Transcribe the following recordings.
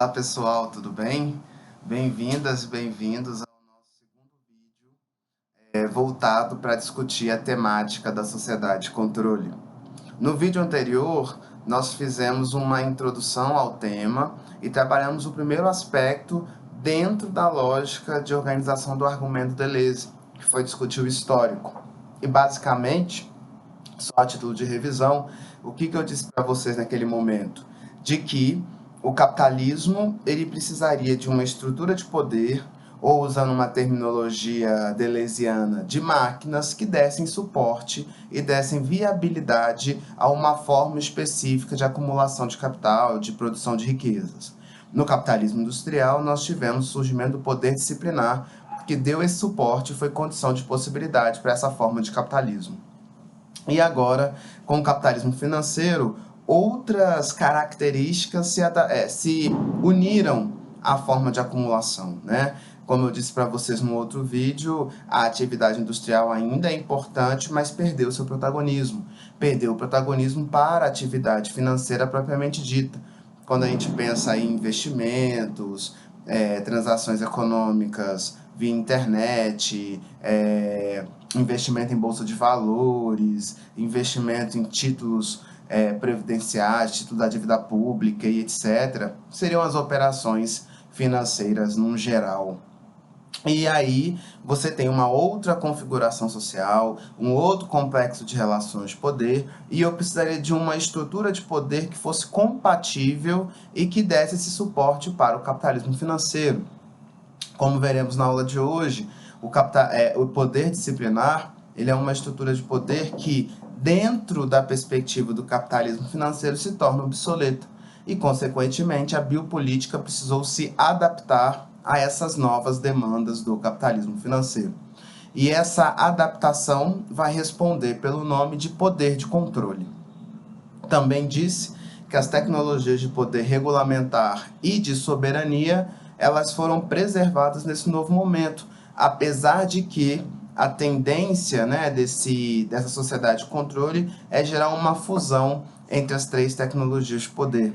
Olá pessoal, tudo bem? Bem-vindas e bem-vindos ao nosso segundo vídeo voltado para discutir a temática da sociedade controle. No vídeo anterior, nós fizemos uma introdução ao tema e trabalhamos o primeiro aspecto dentro da lógica de organização do argumento Deleuze, que foi discutir o histórico. E basicamente, só a título de revisão, o que eu disse para vocês naquele momento? De que o capitalismo ele precisaria de uma estrutura de poder, ou usando uma terminologia deleuziana, de máquinas que dessem suporte e dessem viabilidade a uma forma específica de acumulação de capital, de produção de riquezas. No capitalismo industrial, nós tivemos o surgimento do poder disciplinar, que deu esse suporte e foi condição de possibilidade para essa forma de capitalismo. E agora, com o capitalismo financeiro, outras características se uniram à forma de acumulação, né? Como eu disse para vocês no outro vídeo, a atividade industrial ainda é importante, mas perdeu seu protagonismo. Perdeu o protagonismo para a atividade financeira propriamente dita. Quando a gente pensa em investimentos, transações econômicas via internet, investimento em bolsa de valores, investimento em títulos previdenciários, títulos da dívida pública e etc., seriam as operações financeiras num geral. E aí você tem uma outra configuração social, um outro complexo de relações de poder, e eu precisaria de uma estrutura de poder que fosse compatível e que desse esse suporte para o capitalismo financeiro. Como veremos na aula de hoje, o poder disciplinar ele é uma estrutura de poder que, dentro da perspectiva do capitalismo financeiro, se torna obsoleta. E, consequentemente, a biopolítica precisou se adaptar a essas novas demandas do capitalismo financeiro. E essa adaptação vai responder pelo nome de poder de controle. Também disse que as tecnologias de poder regulamentar e de soberania elas foram preservadas nesse novo momento, apesar de que a tendência, né, dessa sociedade de controle é gerar uma fusão entre as três tecnologias de poder.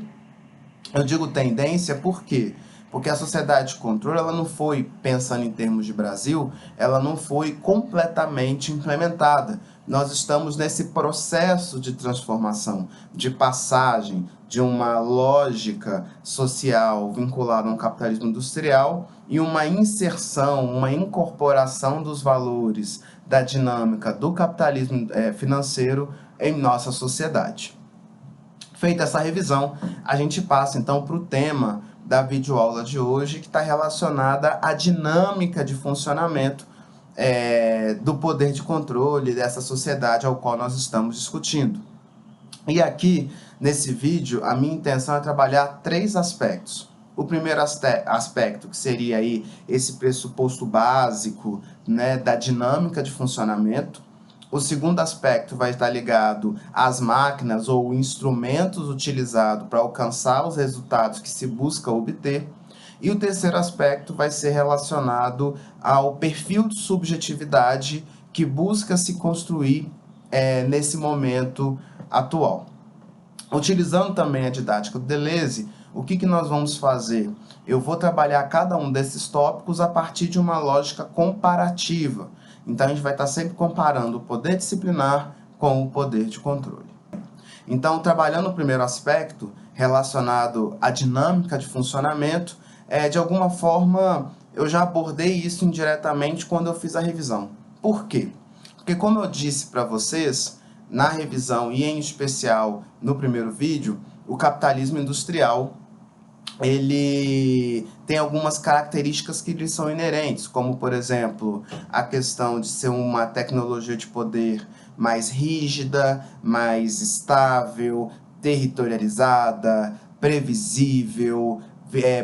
Eu digo tendência por quê? Porque a sociedade de controle ela não foi, pensando em termos de Brasil, ela não foi completamente implementada. Nós estamos nesse processo de transformação, de passagem de uma lógica social vinculada a um capitalismo industrial e uma inserção, uma incorporação dos valores da dinâmica do capitalismo financeiro em nossa sociedade. Feita essa revisão, a gente passa então para o tema da videoaula de hoje, que está relacionada à dinâmica de funcionamento do poder de controle dessa sociedade ao qual nós estamos discutindo. E aqui, nesse vídeo, a minha intenção é trabalhar três aspectos. O primeiro aspecto, que seria aí esse pressuposto básico, né, da dinâmica de funcionamento. O segundo aspecto vai estar ligado às máquinas ou instrumentos utilizados para alcançar os resultados que se busca obter. E o terceiro aspecto vai ser relacionado ao perfil de subjetividade que busca se construir nesse momento atual. Utilizando também a didática do Deleuze, o que nós vamos fazer? Eu vou trabalhar cada um desses tópicos a partir de uma lógica comparativa. Então, a gente vai estar sempre comparando o poder disciplinar com o poder de controle. Então, trabalhando o primeiro aspecto, relacionado à dinâmica de funcionamento, de alguma forma, eu já abordei isso indiretamente quando eu fiz a revisão. Por quê? Porque, como eu disse para vocês, na revisão e em especial no primeiro vídeo, o capitalismo industrial ele tem algumas características que lhe são inerentes, como, por exemplo, a questão de ser uma tecnologia de poder mais rígida, mais estável, territorializada, previsível,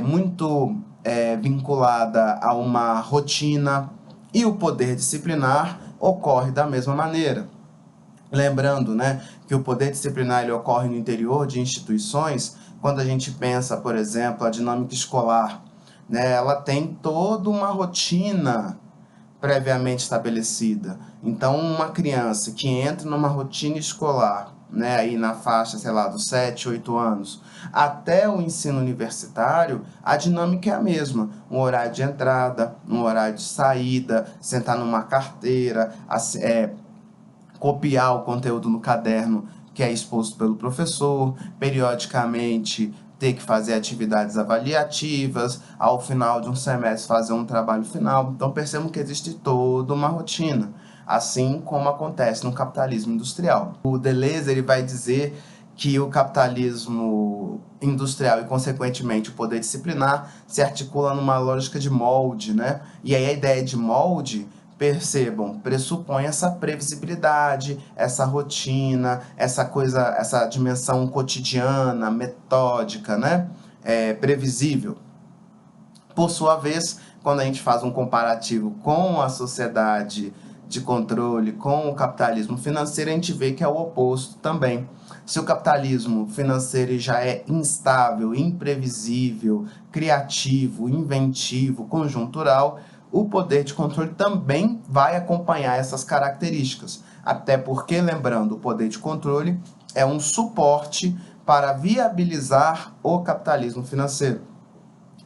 muito vinculada a uma rotina, e o poder disciplinar ocorre da mesma maneira. Lembrando, né, que o poder disciplinar ele ocorre no interior de instituições. Quando a gente pensa, por exemplo, a dinâmica escolar, né, ela tem toda uma rotina previamente estabelecida. Então, uma criança que entra numa rotina escolar né, aí na faixa, sei lá, dos 7, 8 anos, até o ensino universitário, a dinâmica é a mesma. Um horário de entrada, um horário de saída, sentar numa carteira, copiar o conteúdo no caderno que é exposto pelo professor, periodicamente ter que fazer atividades avaliativas, ao final de um semestre fazer um trabalho final. Então percebam que existe toda uma rotina, assim como acontece no capitalismo industrial. O Deleuze ele vai dizer que o capitalismo industrial e, consequentemente, o poder disciplinar se articula numa lógica de molde, né? E aí a ideia de molde, percebam, pressupõe essa previsibilidade, essa rotina, essa dimensão cotidiana, metódica, né? Previsível. Por sua vez, quando a gente faz um comparativo com a sociedade de controle, com o capitalismo financeiro, a gente vê que é o oposto também. Se o capitalismo financeiro já é instável, imprevisível, criativo, inventivo, conjuntural, o poder de controle também vai acompanhar essas características. Até porque, lembrando, o poder de controle é um suporte para viabilizar o capitalismo financeiro.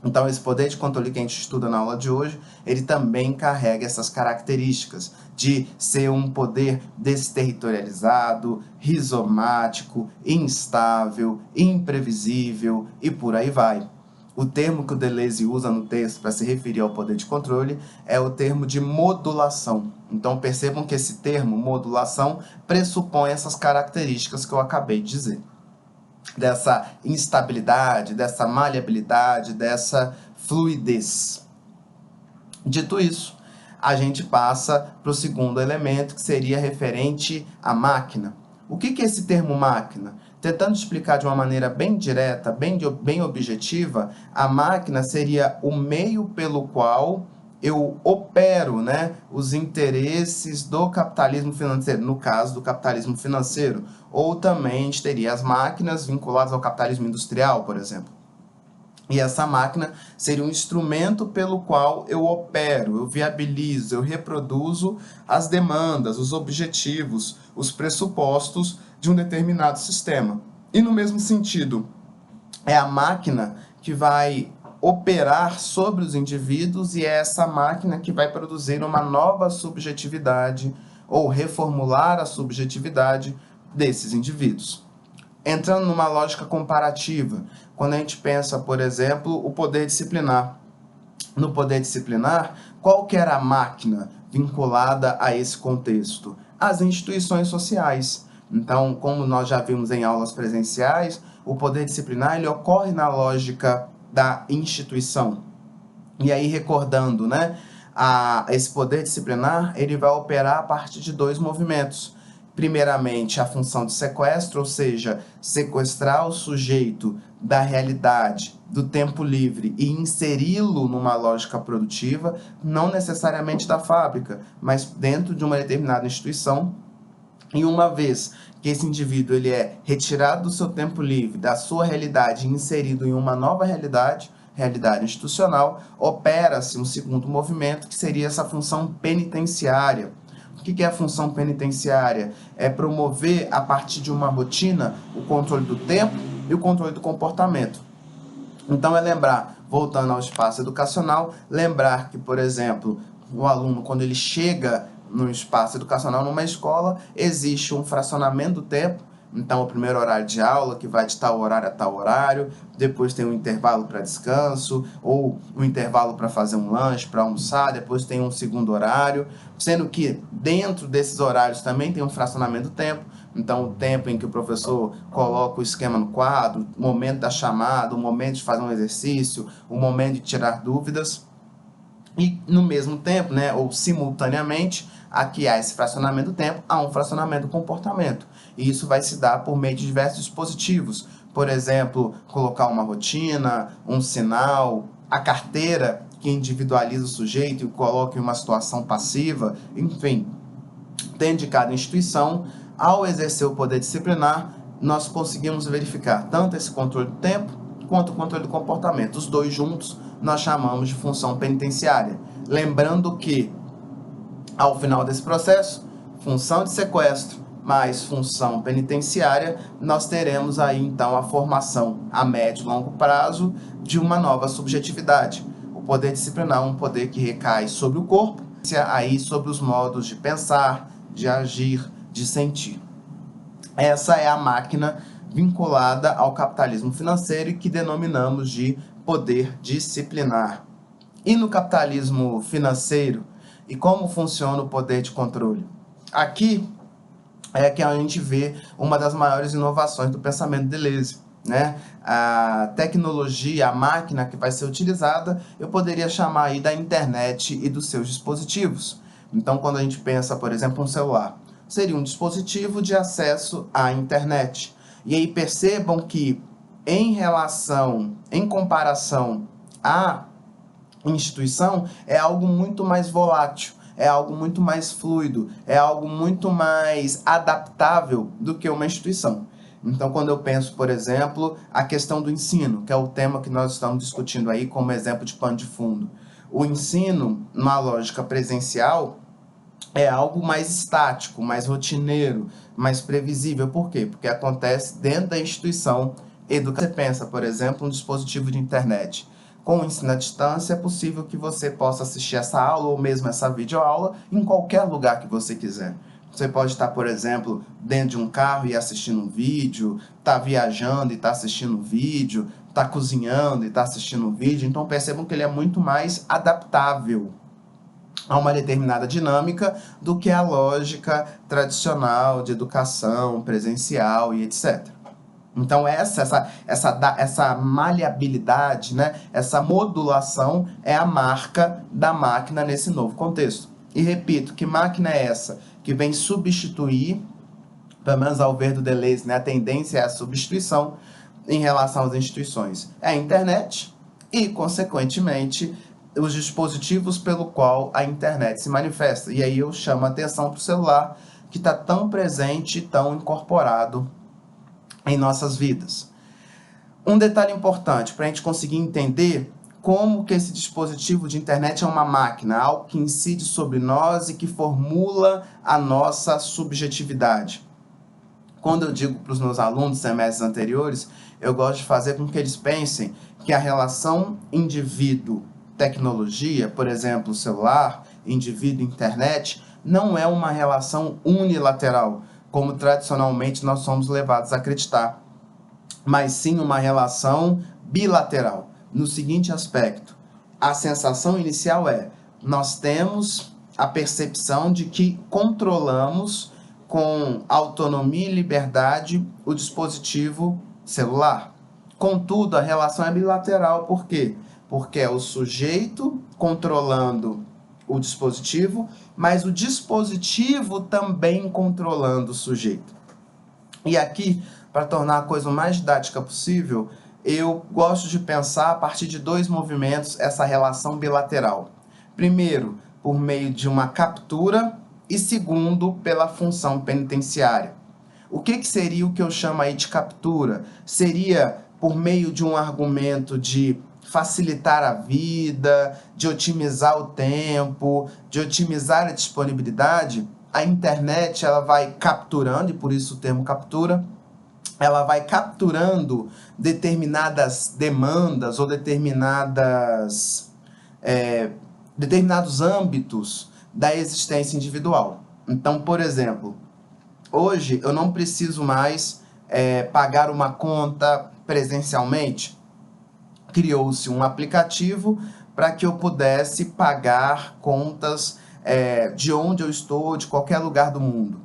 Então, esse poder de controle que a gente estuda na aula de hoje, ele também carrega essas características de ser um poder desterritorializado, rizomático, instável, imprevisível e por aí vai. O termo que o Deleuze usa no texto para se referir ao poder de controle é o termo de modulação. Então, percebam que esse termo, modulação, pressupõe essas características que eu acabei de dizer. Dessa instabilidade, dessa maleabilidade, dessa fluidez. Dito isso, a gente passa para o segundo elemento, que seria referente à máquina. O que é esse termo máquina? Tentando explicar de uma maneira bem direta, bem objetiva, a máquina seria o meio pelo qual eu opero, né, os interesses do capitalismo financeiro, no caso do capitalismo financeiro, ou também a gente teria as máquinas vinculadas ao capitalismo industrial, por exemplo. E essa máquina seria um instrumento pelo qual eu opero, eu viabilizo, eu reproduzo as demandas, os objetivos, os pressupostos de um determinado sistema. E no mesmo sentido, é a máquina que vai operar sobre os indivíduos e é essa máquina que vai produzir uma nova subjetividade ou reformular a subjetividade desses indivíduos. Entrando numa lógica comparativa, quando a gente pensa, por exemplo, o poder disciplinar. No poder disciplinar, qual que era a máquina vinculada a esse contexto? As instituições sociais. Então, como nós já vimos em aulas presenciais, o poder disciplinar ele ocorre na lógica da instituição. E aí, recordando, né, esse poder disciplinar, ele vai operar a partir de dois movimentos. Primeiramente, a função de sequestro, ou seja, sequestrar o sujeito da realidade, do tempo livre e inseri-lo numa lógica produtiva, não necessariamente da fábrica, mas dentro de uma determinada instituição. E uma vez que esse indivíduo ele é retirado do seu tempo livre, da sua realidade, e inserido em uma nova realidade institucional, opera-se um segundo movimento, que seria essa função penitenciária. O que é a função penitenciária? É promover, a partir de uma rotina, o controle do tempo e o controle do comportamento. Então, é lembrar, voltando ao espaço educacional, lembrar que, por exemplo, o aluno, quando ele chega no espaço educacional, numa escola, existe um fracionamento do tempo. Então, o primeiro horário de aula, que vai de tal horário a tal horário, depois tem um intervalo para descanso, ou um intervalo para fazer um lanche, para almoçar, depois tem um segundo horário, sendo que dentro desses horários também tem um fracionamento do tempo. Então, o tempo em que o professor coloca o esquema no quadro, o momento da chamada, o momento de fazer um exercício, o momento de tirar dúvidas. E, no mesmo tempo, né, ou simultaneamente, aqui há esse fracionamento do tempo, há um fracionamento do comportamento. E isso vai se dar por meio de diversos dispositivos. Por exemplo, colocar uma rotina, um sinal, a carteira que individualiza o sujeito e coloca em uma situação passiva, enfim. Dentro de cada instituição, ao exercer o poder disciplinar, nós conseguimos verificar tanto esse controle do tempo quanto o controle do comportamento. Os dois juntos nós chamamos de função penitenciária. Lembrando que, ao final desse processo, função de sequestro mais função penitenciária, nós teremos aí então a formação a médio e longo prazo de uma nova subjetividade. O poder disciplinar é um poder que recai sobre o corpo, aí sobre os modos de pensar, de agir, de sentir. Essa é a máquina vinculada ao capitalismo financeiro e que denominamos de poder disciplinar. E no capitalismo financeiro, e como funciona o poder de controle? Aqui é que a gente vê uma das maiores inovações do pensamento Deleuze, né? A tecnologia, a máquina que vai ser utilizada, eu poderia chamar aí da internet e dos seus dispositivos. Então, quando a gente pensa, por exemplo, um celular, seria um dispositivo de acesso à internet. E aí percebam que em comparação à instituição, é algo muito mais volátil, é algo muito mais fluido, é algo muito mais adaptável do que uma instituição. Então, quando eu penso, por exemplo, a questão do ensino, que é o tema que nós estamos discutindo aí como exemplo de pano de fundo. O ensino, na lógica presencial, é algo mais estático, mais rotineiro, mais previsível. Por quê? Porque acontece dentro da instituição educativa. Você pensa, por exemplo, um dispositivo de internet. Com o ensino à distância, é possível que você possa assistir essa aula ou mesmo essa videoaula em qualquer lugar que você quiser. Você pode estar, por exemplo, dentro de um carro e assistindo um vídeo, estar viajando e estar assistindo um vídeo, estar cozinhando e estar assistindo um vídeo. Então percebam que ele é muito mais adaptável a uma determinada dinâmica do que a lógica tradicional de educação presencial e etc. Então essa maleabilidade, né, essa modulação é a marca da máquina nesse novo contexto. E repito, que máquina é essa? Que vem substituir, pelo menos ao ver do Deleuze, né, a tendência é a substituição em relação às instituições. É a internet e, consequentemente, os dispositivos pelo qual a internet se manifesta. E aí eu chamo a atenção para o celular, que está tão presente e tão incorporado em nossas vidas. Um detalhe importante para a gente conseguir entender como que esse dispositivo de internet é uma máquina, algo que incide sobre nós e que formula a nossa subjetividade. Quando eu digo para os meus alunos de semestres anteriores, eu gosto de fazer com que eles pensem que a relação indivíduo-tecnologia, por exemplo, celular, indivíduo-internet, não é uma relação unilateral, como tradicionalmente nós somos levados a acreditar, mas sim uma relação bilateral. No seguinte aspecto, a sensação inicial é, nós temos a percepção de que controlamos com autonomia e liberdade o dispositivo celular. Contudo, a relação é bilateral. Por quê? Porque é o sujeito controlando o dispositivo, mas o dispositivo também controlando o sujeito. E aqui, para tornar a coisa o mais didática possível, eu gosto de pensar a partir de dois movimentos essa relação bilateral. Primeiro, por meio de uma captura e segundo, pela função penitenciária. O que seria o que eu chamo aí de captura? Seria por meio de um argumento de facilitar a vida, de otimizar o tempo, de otimizar a disponibilidade. A internet ela vai capturando, e por isso o termo captura, ela vai capturando determinadas demandas ou determinados âmbitos da existência individual. Então, por exemplo, hoje eu não preciso mais pagar uma conta presencialmente. Criou-se um aplicativo para que eu pudesse pagar contas de onde eu estou, de qualquer lugar do mundo.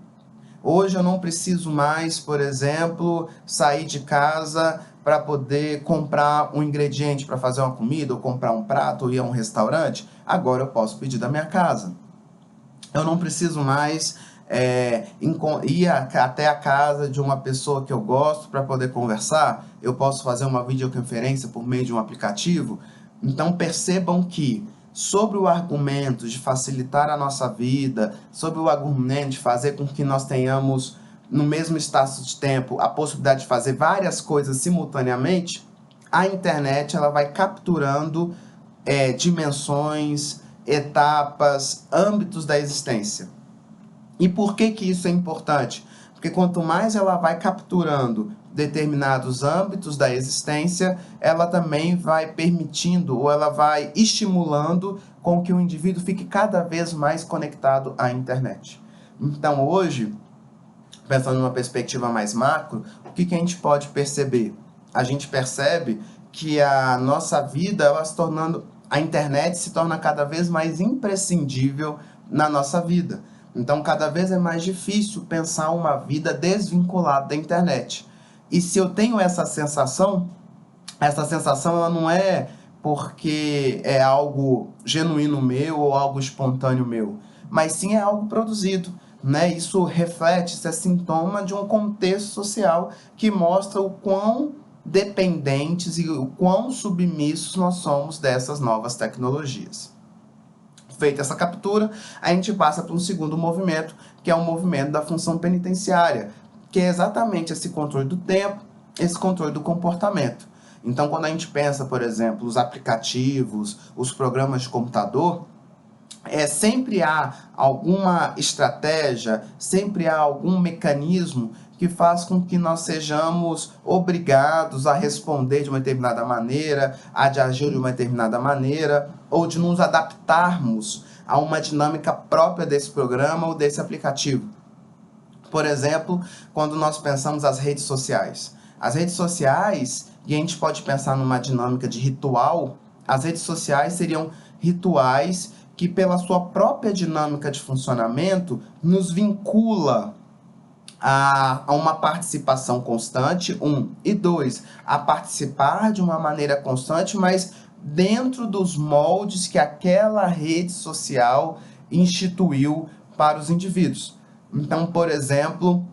Hoje eu não preciso mais, por exemplo, sair de casa para poder comprar um ingrediente para fazer uma comida, ou comprar um prato, ou ir a um restaurante. Agora eu posso pedir da minha casa. Eu não preciso mais ir até a casa de uma pessoa que eu gosto para poder conversar. Eu posso fazer uma videoconferência por meio de um aplicativo. Então percebam que sobre o argumento de facilitar a nossa vida, sobre o argumento de fazer com que nós tenhamos no mesmo espaço de tempo a possibilidade de fazer várias coisas simultaneamente, a internet ela vai capturando dimensões, etapas, âmbitos da existência. E por que isso é importante? Porque quanto mais ela vai capturando determinados âmbitos da existência, ela também vai permitindo ou ela vai estimulando com que o indivíduo fique cada vez mais conectado à internet. Então, hoje, pensando numa perspectiva mais macro, o que a gente pode perceber? A gente percebe que a nossa vida, ela se tornando, a internet se torna cada vez mais imprescindível na nossa vida. Então, cada vez é mais difícil pensar uma vida desvinculada da internet. E se eu tenho essa sensação ela não é porque é algo genuíno meu ou algo espontâneo meu, mas sim é algo produzido, né? Isso reflete, isso é sintoma de um contexto social que mostra o quão dependentes e o quão submissos nós somos dessas novas tecnologias. Feita essa captura, a gente passa para um segundo movimento, que é o movimento da função penitenciária, que é exatamente esse controle do tempo, esse controle do comportamento. Então, quando a gente pensa, por exemplo, os aplicativos, os programas de computador, sempre há alguma estratégia, sempre há algum mecanismo que faz com que nós sejamos obrigados a responder de uma determinada maneira, a de agir de uma determinada maneira, ou de nos adaptarmos a uma dinâmica própria desse programa ou desse aplicativo. Por exemplo, quando nós pensamos as redes sociais. As redes sociais, e a gente pode pensar numa dinâmica de ritual, as redes sociais seriam rituais que, pela sua própria dinâmica de funcionamento, nos vincula a uma participação constante, e dois, a participar de uma maneira constante, mas dentro dos moldes que aquela rede social instituiu para os indivíduos. Então, por exemplo,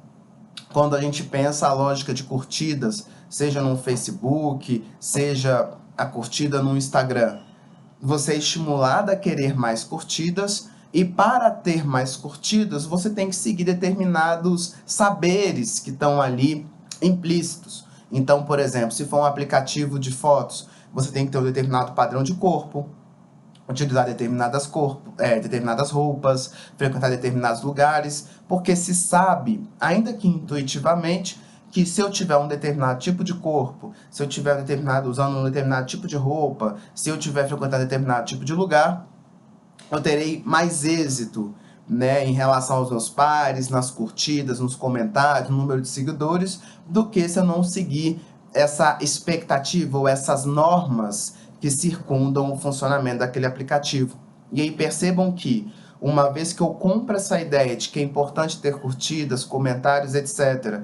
quando a gente pensa a lógica de curtidas, seja no Facebook, seja a curtida no Instagram, você é estimulado a querer mais curtidas, e para ter mais curtidas, você tem que seguir determinados saberes que estão ali implícitos. Então, por exemplo, se for um aplicativo de fotos, você tem que ter um determinado padrão de corpo, utilizar determinadas roupas, frequentar determinados lugares, porque se sabe, ainda que intuitivamente, que se eu tiver um determinado tipo de corpo, se eu tiver usando um determinado tipo de roupa, se eu tiver frequentando determinado tipo de lugar, eu terei mais êxito, né, em relação aos meus pares, nas curtidas, nos comentários, no número de seguidores, do que se eu não seguir essa expectativa ou essas normas que circundam o funcionamento daquele aplicativo. E aí percebam que, uma vez que eu compro essa ideia de que é importante ter curtidas, comentários, etc.,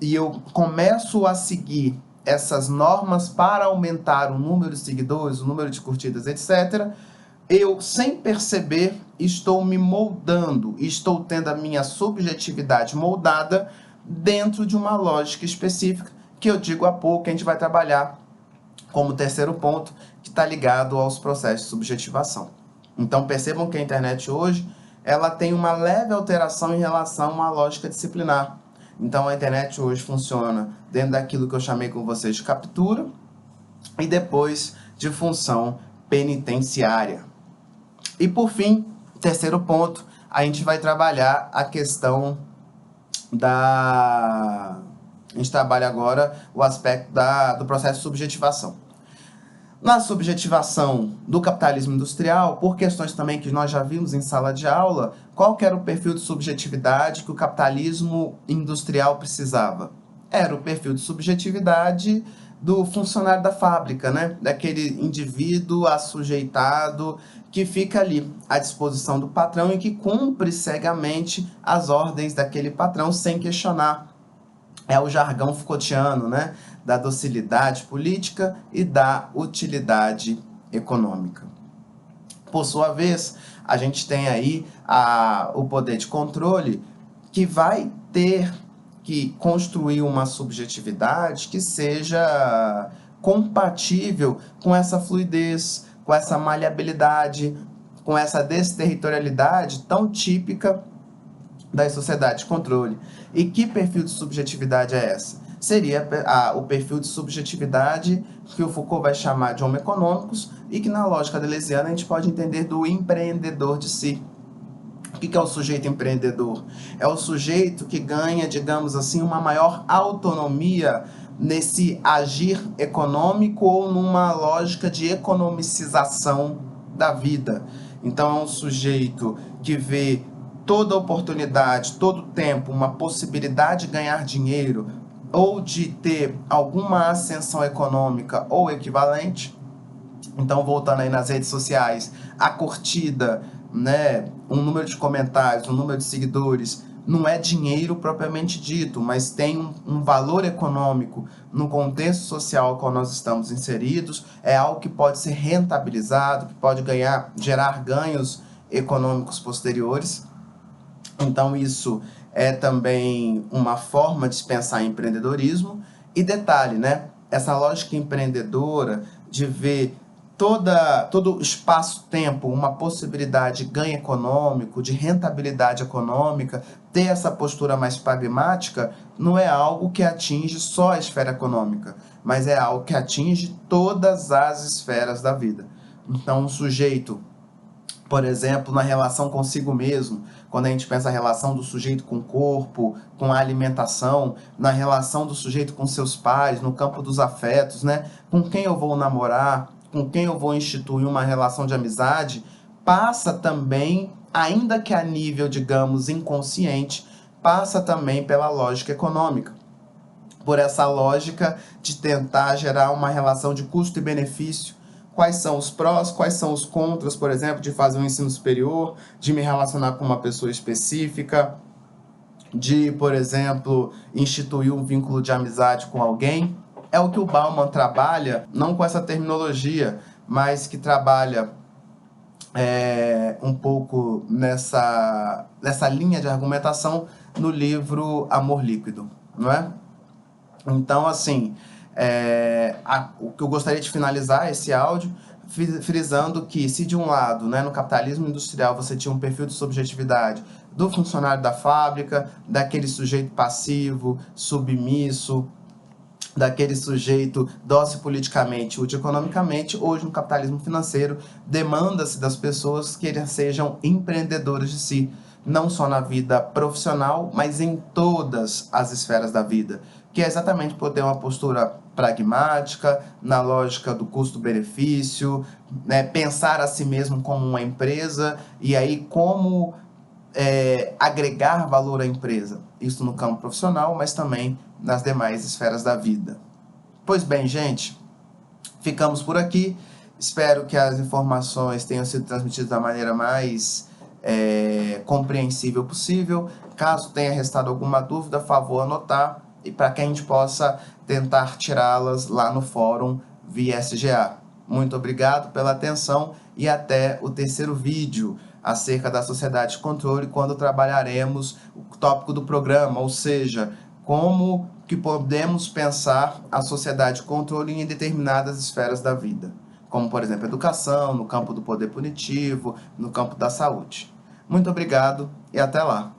e eu começo a seguir essas normas para aumentar o número de seguidores, o número de curtidas, etc., eu, sem perceber, estou me moldando, estou tendo a minha subjetividade moldada dentro de uma lógica específica, que eu digo há pouco, que a gente vai trabalhar como terceiro ponto, que está ligado aos processos de subjetivação. Então, percebam que a internet hoje, ela tem uma leve alteração em relação à lógica disciplinar. Então, a internet hoje funciona dentro daquilo que eu chamei com vocês de captura, e depois de função penitenciária. E por fim, terceiro ponto, a gente vai trabalhar a questão da... A gente trabalha agora o aspecto do processo de subjetivação. Na subjetivação do capitalismo industrial, por questões também que nós já vimos em sala de aula, qual que era o perfil de subjetividade que o capitalismo industrial precisava? Era o perfil de subjetividade do funcionário da fábrica, né? Daquele indivíduo assujeitado que fica ali à disposição do patrão e que cumpre cegamente as ordens daquele patrão sem questionar. É o jargão Foucaultiano, né? Da docilidade política e da utilidade econômica. Por sua vez, a gente tem aí o poder de controle, que vai ter que construir uma subjetividade que seja compatível com essa fluidez, com essa maleabilidade, com essa desterritorialidade tão típica das sociedades de controle. E que perfil de subjetividade é essa? Seria o perfil de subjetividade que o Foucault vai chamar de homo econômicos e que na lógica deleuziana a gente pode entender do empreendedor de si. O que é o sujeito empreendedor? É o sujeito que ganha, digamos assim, uma maior autonomia nesse agir econômico ou numa lógica de economicização da vida. Então é um sujeito que vê toda oportunidade, todo tempo, uma possibilidade de ganhar dinheiro ou de ter alguma ascensão econômica ou equivalente. Então, voltando aí nas redes sociais, a curtida, né, um número de comentários, um número de seguidores, não é dinheiro propriamente dito, mas tem um valor econômico no contexto social ao qual nós estamos inseridos, é algo que pode ser rentabilizado, que pode gerar ganhos econômicos posteriores. Então, isso é também uma forma de se pensar em empreendedorismo. E detalhe, né? Essa lógica empreendedora de ver todo espaço-tempo, uma possibilidade de ganho econômico, de rentabilidade econômica, ter essa postura mais pragmática, não é algo que atinge só a esfera econômica, mas é algo que atinge todas as esferas da vida. Então, o sujeito, por exemplo, na relação consigo mesmo, quando a gente pensa a relação do sujeito com o corpo, com a alimentação, na relação do sujeito com seus pais, no campo dos afetos, né? Com quem eu vou namorar, com quem eu vou instituir uma relação de amizade, passa também, ainda que a nível, digamos, inconsciente, passa também pela lógica econômica. Por essa lógica de tentar gerar uma relação de custo e benefício. Quais são os prós, quais são os contras, por exemplo, de fazer um ensino superior, de me relacionar com uma pessoa específica, de, por exemplo, instituir um vínculo de amizade com alguém. É o que o Bauman trabalha, não com essa terminologia, mas que trabalha um pouco nessa linha de argumentação no livro Amor Líquido, não é? Então, assim, o que eu gostaria de finalizar esse áudio frisando que se de um lado, né, no capitalismo industrial, você tinha um perfil de subjetividade do funcionário da fábrica, daquele sujeito passivo, submisso, daquele sujeito dócil politicamente, útil economicamente, hoje no capitalismo financeiro demanda-se das pessoas que eles sejam empreendedores de si, não só na vida profissional, mas em todas as esferas da vida, que é exatamente por ter uma postura pragmática, na lógica do custo-benefício, né, pensar a si mesmo como uma empresa, e aí como agregar valor à empresa, isso no campo profissional, mas também nas demais esferas da vida. Pois bem, gente, ficamos por aqui. Espero que as informações tenham sido transmitidas da maneira mais compreensível possível. Caso tenha restado alguma dúvida, favor anotar, e para que a gente possa tentar tirá-las lá no fórum via SGA. Muito obrigado pela atenção e até o terceiro vídeo acerca da sociedade de controle, quando trabalharemos o tópico do programa, ou seja, como que podemos pensar a sociedade de controle em determinadas esferas da vida, como, por exemplo, educação, no campo do poder punitivo, no campo da saúde. Muito obrigado e até lá!